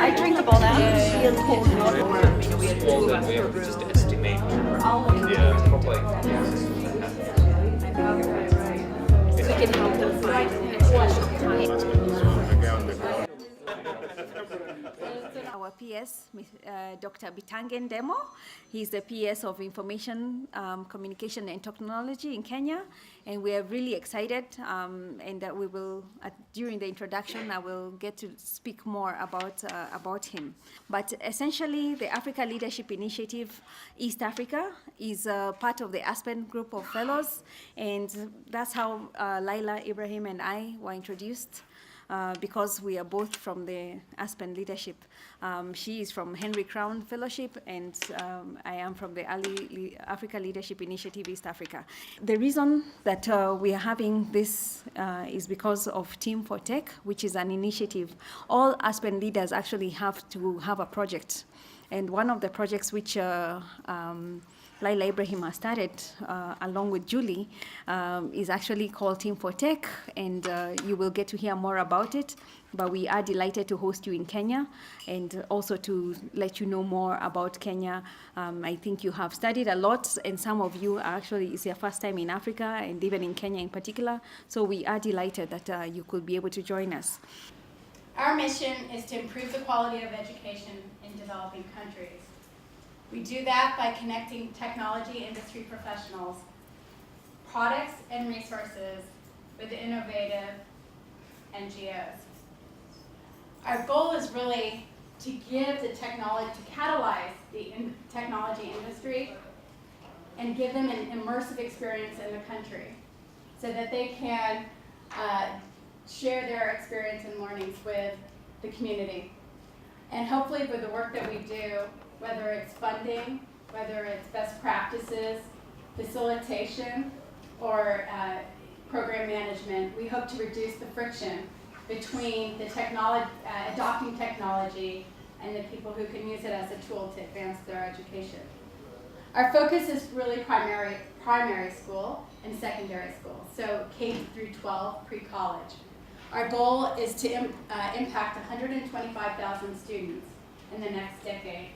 I drinkable now. Real cold water. We had two of us per room. Just estimate. Yeah, probably. We can help them find a special time. Our PS, Dr. Bitangen Demo. He's the PS of Information, Communication and Technology in Kenya, and we are really excited. And that we will, during the introduction, I will get to speak more about him. But essentially, the Africa Leadership Initiative East Africa is part of the Aspen Group of Fellows, and that's how Laila, Ibrahim, and I were introduced. Because we are both from the Aspen Leadership. She is from Henry Crown Fellowship, and I am from the Africa Leadership Initiative East Africa. The reason that we are having this is because of Team4tech, which is an initiative. All Aspen leaders actually have to have a project. And one of the projects which Laila Ibrahim has started, along with Julie, is actually called Team4tech, and you will get to hear more about it. But we are delighted to host you in Kenya, and also to let you know more about Kenya. I think you have studied a lot, and some of you actually, it's your first time in Africa, and even in Kenya in particular. So we are delighted that you could be able to join us. Our mission is to improve the quality of education in developing countries. We do that by connecting technology industry professionals, products and resources with innovative NGOs. Our goal is really to give the technology, to catalyze the technology industry and give them an immersive experience in the country so that they can share their experience and learnings with the community. And hopefully with the work that we do, whether it's funding, whether it's best practices, facilitation, or program management, we hope to reduce the friction between the adopting technology and the people who can use it as a tool to advance their education. Our focus is really primary school and secondary school, so K through 12 pre-college. Our goal is to impact 125,000 students in the next decade.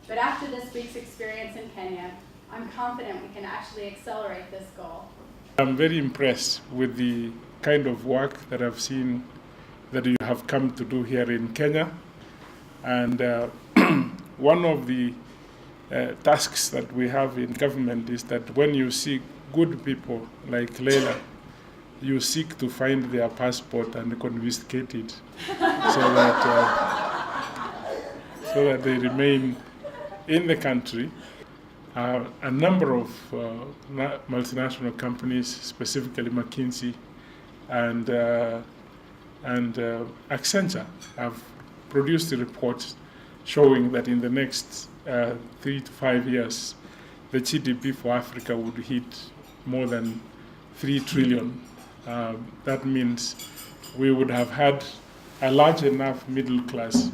But after this week's experience in Kenya, I'm confident we can actually accelerate this goal. I'm very impressed with the kind of work that I've seen that you have come to do here in Kenya. And one of the tasks that we have in government is that when you see good people like Leila, you seek to find their passport and confiscate it so that they remain in the country. A number of multinational companies, specifically McKinsey and Accenture, have produced reports showing that in the next 3 to 5 years, the GDP for Africa would hit more than 3 trillion. That means we would have had a large enough middle class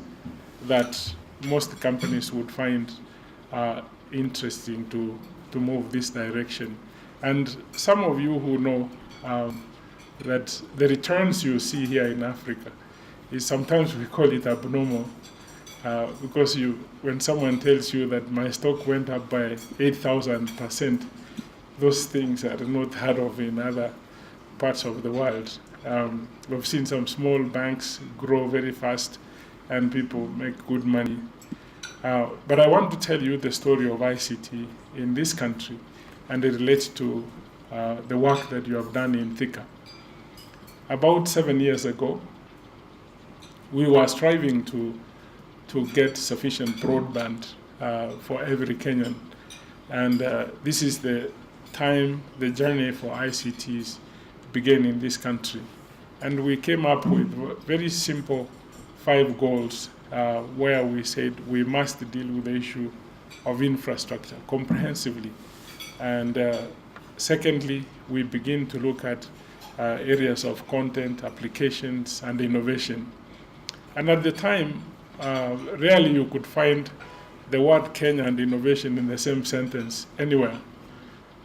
that most companies would find interesting to move this direction. And some of you who know that the returns you see here in Africa is sometimes we call it abnormal because when someone tells you that my stock went up by 8,000%, those things are not heard of in other parts of the world. We've seen some small banks grow very fast and people make good money. But I want to tell you the story of ICT in this country, and it relates to the work that you have done in Thika. About 7 years ago, we were striving to get sufficient broadband for every Kenyan. And this is the time the journey for ICTs began in this country. And we came up with very simple 5 goals where we said we must deal with the issue of infrastructure comprehensively. And secondly, we begin to look at areas of content, applications, and innovation. And at the time, rarely you could find the word Kenya and innovation in the same sentence anywhere.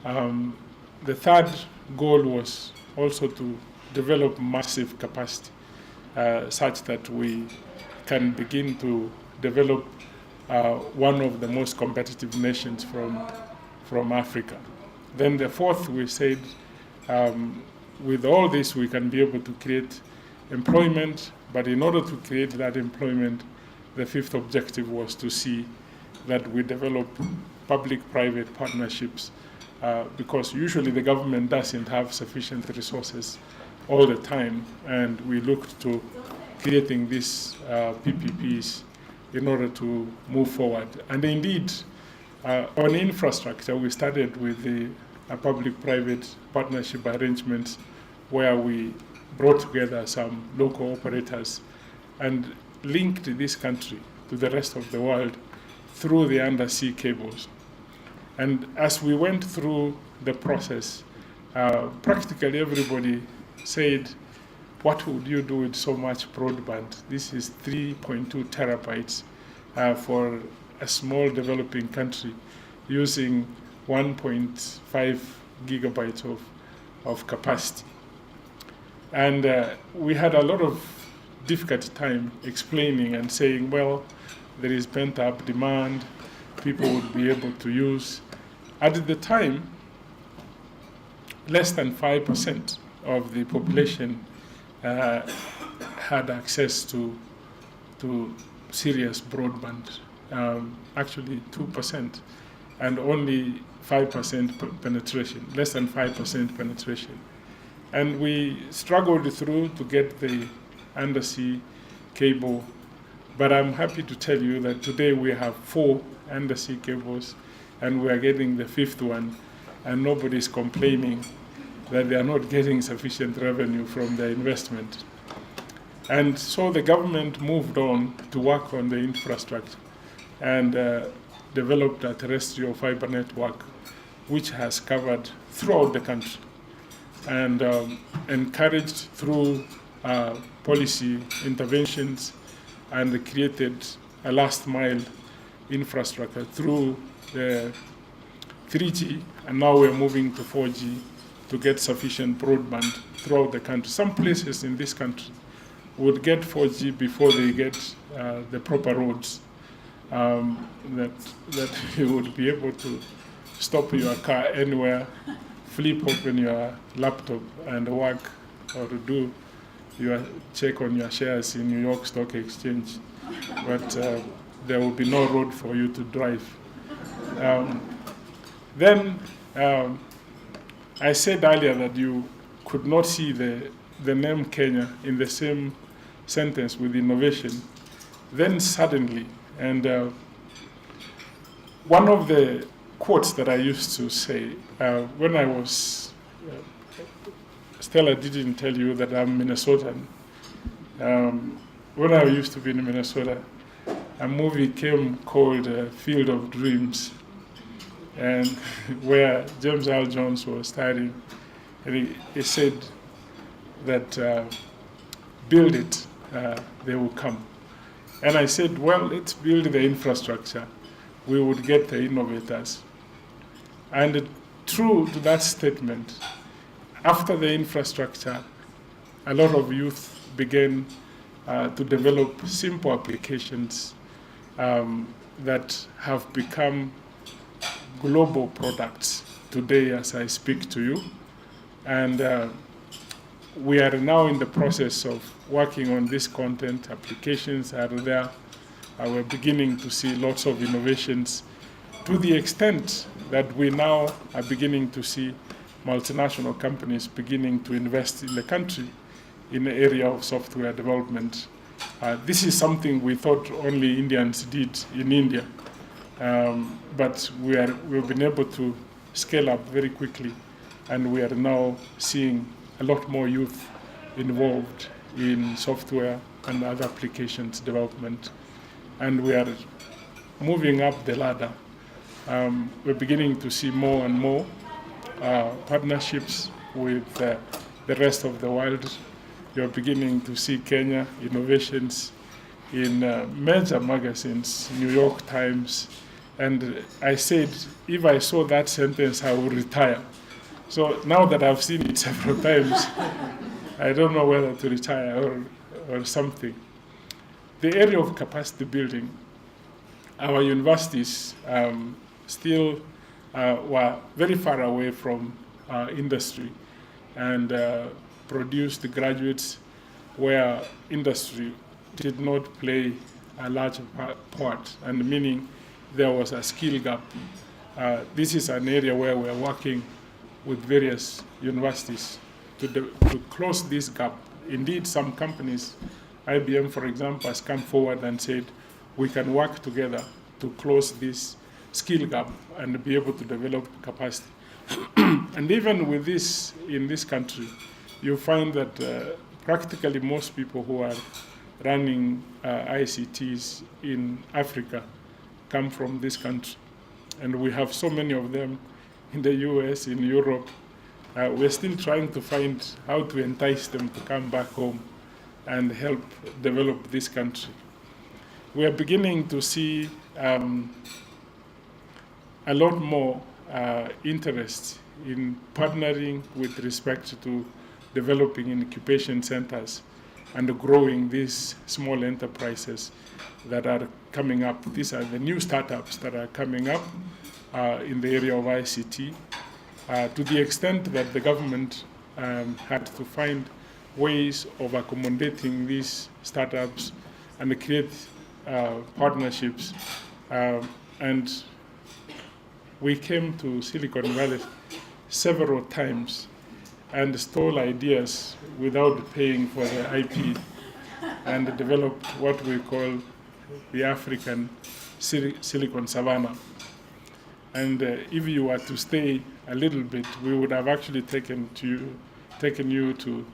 The third goal was also to develop massive capacity such that we can begin to develop one of the most competitive nations from Africa. Then the fourth, we said, with all this, we can be able to create employment, but in order to create that employment, the fifth objective was to see that we develop public-private partnerships, because usually the government doesn't have sufficient resources all the time, and we looked to creating these PPPs in order to move forward. And indeed, on infrastructure, we started with the public-private partnership arrangements where we brought together some local operators and linked this country to the rest of the world through the undersea cables. And as we went through the process, practically everybody said, what would you do with so much broadband? This is 3.2 terabytes for a small developing country using 1.5 gigabytes of capacity. And we had a lot of difficult time explaining and saying, well, there is pent-up demand, people would be able to use. At the time, less than 5% of the population had access to serious broadband, actually 2%, and only 5% penetration, less than 5% penetration. And we struggled through to get the undersea cable, but I'm happy to tell you that today we have 4 undersea cables, and we are getting the 5th one, and nobody's complaining that they are not getting sufficient revenue from their investment. And so the government moved on to work on the infrastructure and developed a terrestrial fiber network which has covered throughout the country and encouraged through policy interventions and created a last mile infrastructure through the 3G, and now we're moving to 4G to get sufficient broadband throughout the country. Some places in this country would get 4G before they get the proper roads, that you would be able to stop your car anywhere, flip open your laptop and work or do your check on your shares in New York Stock Exchange, but there will be no road for you to drive. Then I said earlier that you could not see the name Kenya in the same sentence with innovation. Then suddenly, and one of the quotes that I used to say when I was, Stella didn't tell you that I'm Minnesotan. When I used to be in Minnesota, a movie came called Field of Dreams, and where James Earl Jones was starring, and he said that build it, they will come. And I said, well, let's build the infrastructure. We would get the innovators. And true to that statement, after the infrastructure, a lot of youth began to develop simple applications that have become global products today as I speak to you. And we are now in the process of working on this content. Applications are there. We're beginning to see lots of innovations to the extent that we now are beginning to see multinational companies beginning to invest in the country in the area of software development. This is something we thought only Indians did in India, but we've been able to scale up very quickly, and we are now seeing a lot more youth involved in software and other applications development, and we are moving up the ladder. We're beginning to see more and more partnerships with the rest of the world. You're beginning to see Kenya innovations in major magazines, New York Times, and I said, if I saw that sentence, I would retire. So now that I've seen it several times, I don't know whether to retire or something. the area of capacity building, our universities still were very far away from industry and produced graduates where industry did not play a large part, and meaning there was a skill gap. This is an area where we're working with various universities to close this gap. Indeed, some companies, IBM for example, has come forward and said we can work together to close this skill gap and be able to develop capacity. And even with this, in this country, you find that practically most people who are running ICTs in Africa come from this country. And we have so many of them in the US, in Europe. We're still trying to find how to entice them to come back home and help develop this country. We are beginning to see a lot more interest in partnering with respect to developing incubation centers and growing these small enterprises that are coming up. These are the new startups that are coming up in the area of ICT, to the extent that the government had to find ways of accommodating these startups and create partnerships. And we came to Silicon Valley several times and stole ideas without paying for the IP and developed what we call the African Silicon Savannah. And if you were to stay a little bit, we would have actually taken you to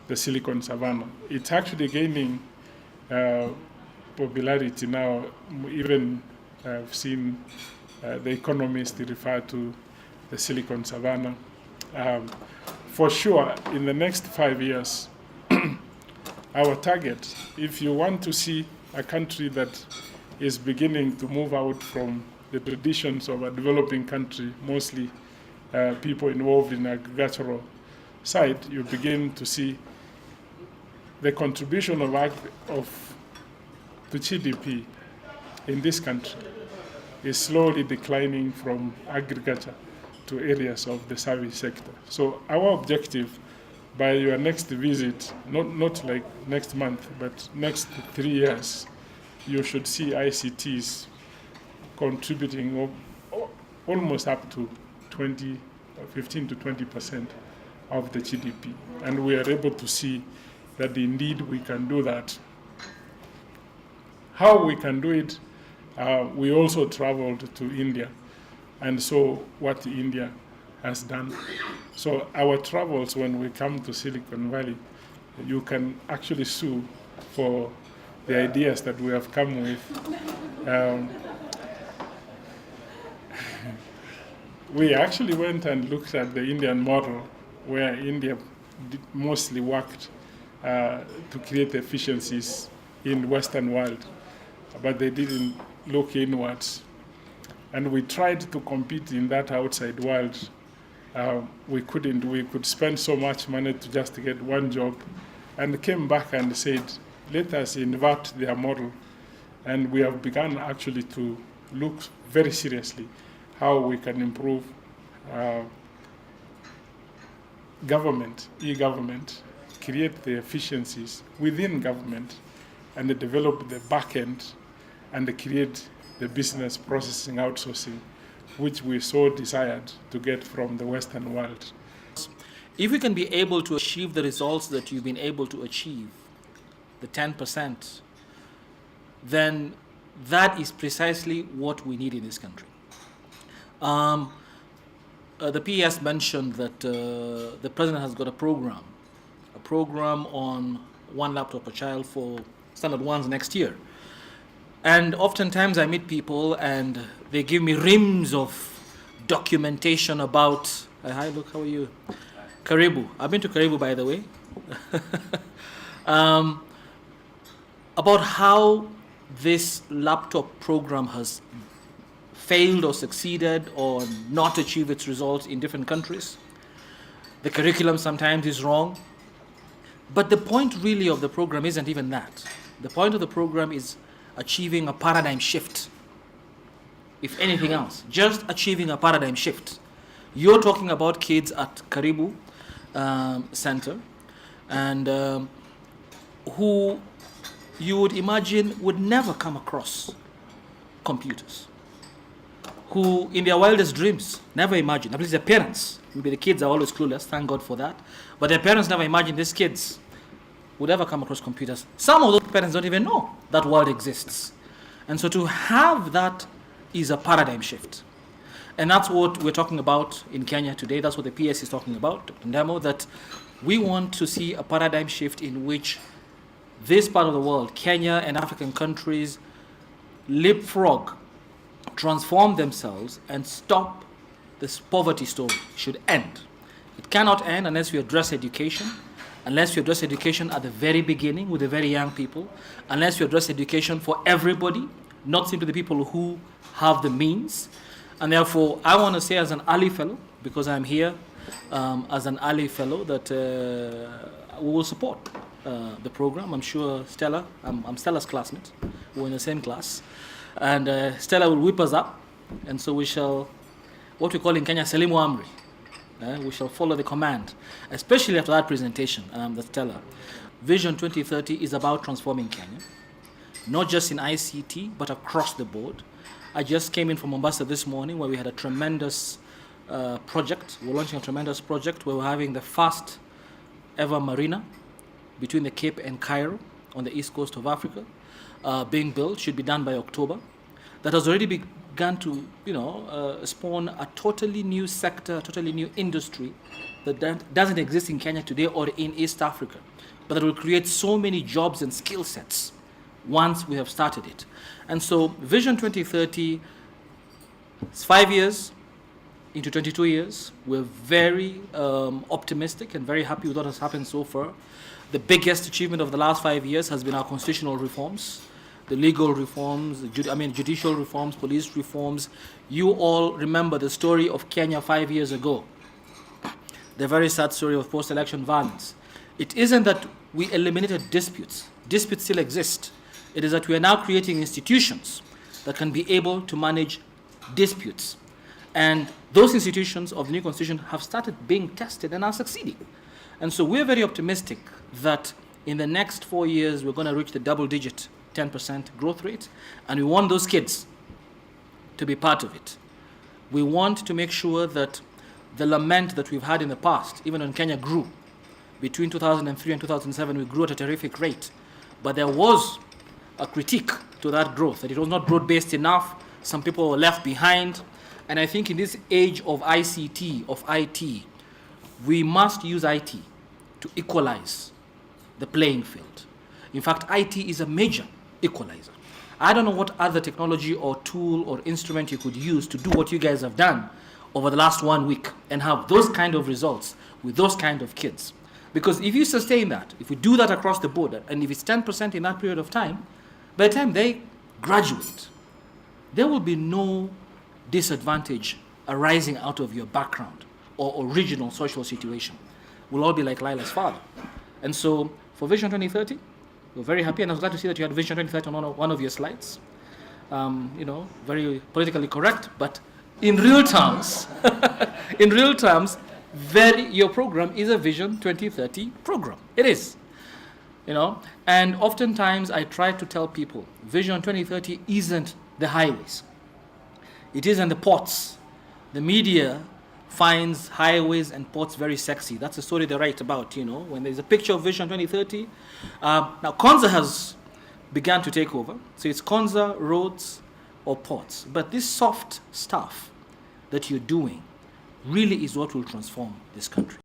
the Silicon Savannah. It's actually gaining popularity now. Even I've seen the Economist refer to the Silicon Savannah. For sure, in the next 5 years, our target, if you want to see a country that is beginning to move out from the traditions of a developing country, mostly people involved in agricultural side, you begin to see the contribution to GDP in this country is slowly declining from agriculture to areas of the service sector. So our objective by your next visit, not like next month, but next 3 years, you should see ICTs contributing almost up to 15 to 20% of the GDP. And we are able to see that indeed we can do that. How we can do it, we also traveled to India and saw what India has done. So our travels, when we come to Silicon Valley, you can actually sue for the ideas that we have come with. We actually went and looked at the Indian model, where India mostly worked to create efficiencies in the Western world, but they didn't look inwards. And we tried to compete in that outside world. We couldn't. We could spend so much money to just get one job, and came back and said, let us invert their model. And we have begun actually to look very seriously how we can improve government, e-government, create the efficiencies within government, and develop the back end and create the business processing outsourcing, which we so desired to get from the Western world. If we can be able to achieve the results that you've been able to achieve, the 10%, then that is precisely what we need in this country. The PS mentioned that the president has got a program on one laptop a child for standard ones next year. And oftentimes I meet people and they give me reams of documentation about, hi, look, how are you? Karibu. I've been to Karibu, by the way. About how this laptop program has failed or succeeded or not achieved its results in different countries. The curriculum sometimes is wrong. But the point really of the program isn't even that. The point of the program is achieving a paradigm shift. If anything else, just achieving a paradigm shift. You're talking about kids at Karibu Center, and who you would imagine would never come across computers, who in their wildest dreams never imagined, at least their parents, maybe the kids are always clueless, thank God for that, but their parents never imagined these kids would ever come across computers. Some of those parents don't even know that world exists. And so to have that is a paradigm shift. And that's what we're talking about in Kenya today. That's what the PS is talking about, Dr. Ndemo, that we want to see a paradigm shift in which this part of the world, Kenya and African countries, leapfrog, transform themselves and stop this poverty story. It should end. It cannot end unless we address education, unless we address education at the very beginning with the very young people, unless we address education for everybody, not simply the people who have the means. And therefore, I want to say as an ALIE fellow, because I'm here as an ALIE fellow, that we will support the program. I'm sure Stella, I'm Stella's classmate, we're in the same class, and Stella will whip us up, and so we shall, what we call in Kenya, Salimu Amri. We shall follow the command, especially after that presentation, that Stella. Vision 2030 is about transforming Kenya, not just in ICT, but across the board. I just came in from Mombasa this morning where we had a tremendous project. We're launching a tremendous project where we're having the first ever marina between the Cape and Cairo on the east coast of Africa being built, should be done by October. That has already begun to, spawn a totally new sector, a totally new industry that doesn't exist in Kenya today or in East Africa, but that will create so many jobs and skill sets once we have started it. And so Vision 2030 is 5 years into 22 years. We're very optimistic and very happy with what has happened so far. The biggest achievement of the last 5 years has been our constitutional reforms, the legal reforms, judicial reforms, police reforms. You all remember the story of Kenya 5 years ago, the very sad story of post-election violence. It isn't that we eliminated disputes. Disputes still exist. It is that we are now creating institutions that can be able to manage disputes. And those institutions of the new constitution have started being tested and are succeeding. And so we're very optimistic that in the next 4 years, we're going to reach the double-digit 10% growth rate. And we want those kids to be part of it. We want to make sure that the lament that we've had in the past, even when Kenya grew, between 2003 and 2007, we grew at a terrific rate. But there was a critique to that growth, that it was not broad-based enough. Some people were left behind. And I think in this age of ICT, of IT, we must use IT to equalize the playing field. In fact, IT is a major equalizer. I don't know what other technology or tool or instrument you could use to do what you guys have done over the last 1 week and have those kind of results with those kind of kids. Because if you sustain that, if we do that across the board, and if it's 10% in that period of time, by the time they graduate, there will be no disadvantage arising out of your background or original social situation. We'll all be like Lila's father. And so for Vision 2030, we're very happy, and I was glad to see that you had Vision 2030 on one of your slides. Very politically correct, but in real terms, your program is a Vision 2030 program. It is. And oftentimes I try to tell people, Vision 2030 isn't the highways. It isn't the ports. The media finds highways and ports very sexy. That's the story they write about, when there's a picture of Vision 2030. Now, Konza has begun to take over. So it's Konza, roads, or ports. But this soft stuff that you're doing really is what will transform this country.